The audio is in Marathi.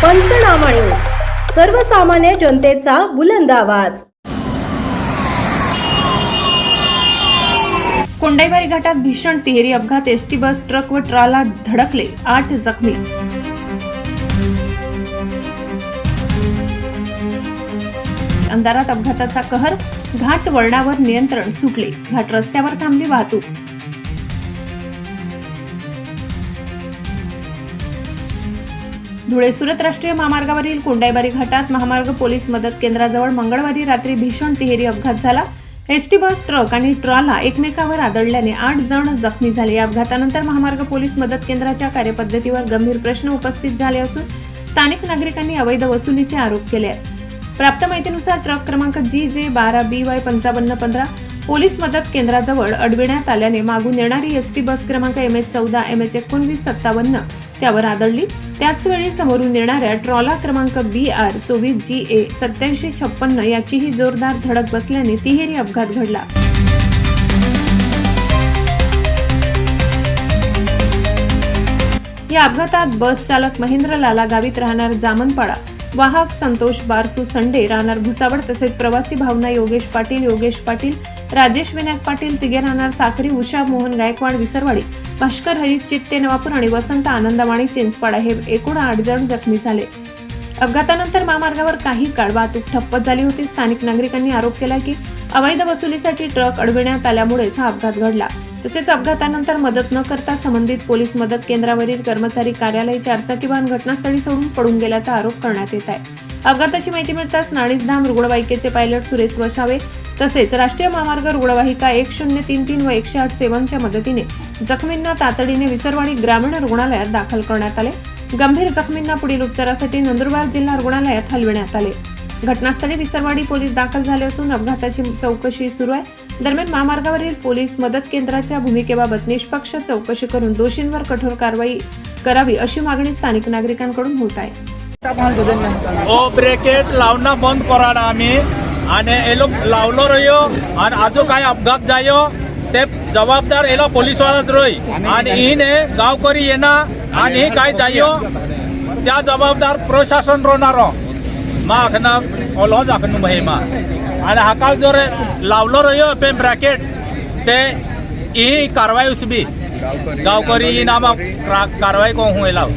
पंचनामा न्यूज, सर्वसामान्य जनतेचा बुलंद आवाज। कोंडाईबारी घाटात भीषण तिहेरी अपघात, एसटी बस ट्रक व ट्रॉला धडकले, 8 जखमी। अंधारात अपघाताचा कहर, घाट वळणावर नियंत्रण सुटले, घाट रस्त्यावर थांबली वाहतूक। धुळे सुरत राष्ट्रीय महामार्गावरील कोंडाईबारी घाटात महामार्ग पोलीस मदत केंद्राजवळ मंगळवारी रात्री भीषण तिहेरी अपघात झाला। एसटी बस, ट्रक आणि ट्रॉला एकमेकावर आदळल्याने 8 जण जखमी झाले। या अपघातानंतर महामार्ग पोलीस मदत केंद्राच्या कार्यपद्धतीवर गंभीर प्रश्न उपस्थित झाले असून स्थानिक नागरिकांनी अवैध वसुलीचे आरोप केले आहेत। प्राप्त माहितीनुसार ट्रक क्रमांक GJ12BY 5515 पोलीस मदत केंद्राजवळ अडविण्यात आल्याने मागून येणारी एसटी बस क्रमांक MH14 MH1957 त्यावर आदळली। त्याचवेळी समोरून येणाऱ्या ट्रॉला क्रमांक BR 24GA 8756 याचीही जोरदार धडक बसल्याने तिहेरी अपघात घडला। या अपघातात बस चालक महेंद्र लाला गावित राहणार जामनपाडा, वाहक संतोष बारसू संडे राहणार भुसावळ तसेच प्रवासी भावना योगेश पाटील, राजेश विनायक पाटील तिघे राहणार साखरी, उषा मोहन गायकवाड विसरवाडी, भास्कर हरीश चित्ते नवापूर आणि वसंत आनंदवाणी चिंचपाडा हे एकूण 8 जण जखमी झाले। अपघातानंतर महामार्गावर काही काळ वाहतूक ठप्प झाली होती। स्थानिक नागरिकांनी आरोप केला की अवैध वसुलीसाठी ट्रक अडविण्यात आल्यामुळेच हा अपघात घडला। तसेच अपघातानंतर मदत न करता संबंधित पोलीस मदत केंद्रावरील कर्मचारी कार्यालय चारचाकी वाहन घटनास्थळी सोडून पळून गेल्याचा आरोप करण्यात येत आहे। अपघाताची माहिती मिळताच नाणीसधाम रुग्णवाहिकेचे पायलट सुरेश वसावे तसेच राष्ट्रीय महामार्ग रुग्णवाहिका 1033 व 108 सेवांच्या मदतीने जखमींना तातडीने विसरवाडी ग्रामीण रुग्णालयात दाखल करण्यात आले। गंभीर जखमींना पुढील उपचारासाठी नंदुरबार जिल्हा रुग्णालयात हलविण्यात आले। घटनास्थळी विसरवाडी पोलीस दाखल झाले असून अपघाताची चौकशी सुरू आहे। दरम्यान महामार्गावरील पोलीस मदत केंद्राच्या भूमिकेबाबत निष्पक्ष चौकशी करून दोषींवर कठोर कारवाई करावी अशी मागणी स्थानिक नागरिकांकडून होत आहे। ओ ब्रेकेट लावणं बंद कराडा आम्ही आणि ए लोक लावलो रह्यो आणि आजो काय अपघात जायो ते जबाबदार एला पोलीस वालाच रोई आणि हिने गावकरी येणार आणि ही काय जायो त्या जबाबदार प्रशासन रोनारो माखना ओलो जाखनु महिमा आणि हाकाल जो रे लावलो रह्यो पे ब्रॅकेट ते ही कारवाई उसबी गावकरी नामा कारवाई को हुए लाव।